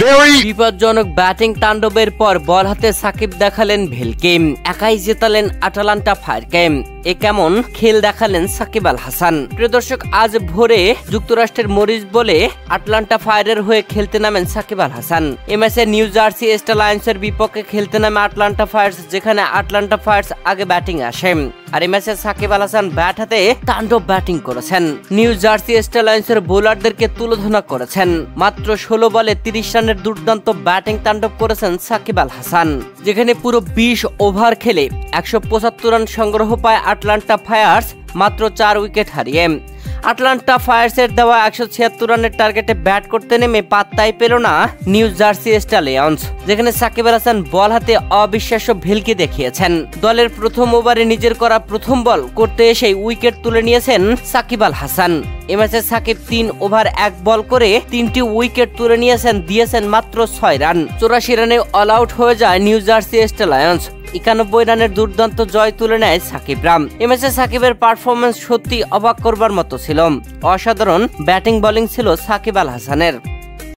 বিপজ্জনক ব্যাটিং তাণ্ডবের পর বল হাতে সাকিব দেখালেন ভেলকে, একাই জেতালেন আটালান্টা ফায়ারকে। এ কেমন খেল দেখালেন সাকিব আল হাসান। প্রিয় দর্শক, আজ ভোরে যুক্তরাষ্ট্রের মরিস বলে আটলান্টা ফায়ারের হয়ে খেলতে নামেন সাকিব আল হাসান। এ ম্যাচে নিউ জার্সি স্টারলাইন্সের বিপক্ষে খেলতে নামে আটলান্টা ফায়ার্স, যেখানে আটলান্টা ফায়ার্স আগে ব্যাটিং আসে। আর এই ম্যাচে সাকিব আল হাসান ব্যাট হাতে তাণ্ডব ব্যাটিং করেছেন। নিউ জার্সি স্টারলাইন্সের বোলারদেরকে তুলোধনা করেছেন। মাত্র 16 বলে 30 রানের দুর্দান্ত ব্যাটিং তাণ্ডব করেছেন সাকিব আল হাসান, যেখানে পুরো 20 ওভার খেলে 175 রান সংগ্রহ পায় আটলান্টা ফায়ার্স মাত্র 4 উইকেট হারিয়ে। আটলান্টা ফায়ার্সের দেওয়া 176 রানের টার্গেটে ব্যাট করতে নেমে পাত্তাই পেল না নিউ জার্সি স্টারলাইন্স, যেখানে সাকিব আল হাসান বল হাতে অবিশ্বাস্য ভেলকি দেখিয়েছেন। দলের প্রথম ওভারে নিজের করা প্রথম বল করতে এসে উইকেট তুলে নিয়েছেন সাকিব আল হাসান। এ ম্যাচে সাকিব 3 ওভার 1 বল করে 3টি উইকেট তুলে দিয়েছেন মাত্র 6 রান। 84 রানে অল আউট হয়ে যায় নিউ জার্সি স্টারলাইন্স। 91 রানের দুর্দান্ত জয় তুলে নেয় সাকিবরা। এ ম্যাচে সাকিবের পারফরমেন্স সত্যি অবাক করবার মতো ছিল। অসাধারণ ব্যাটিং বোলিং ছিল সাকিব আল হাসানের।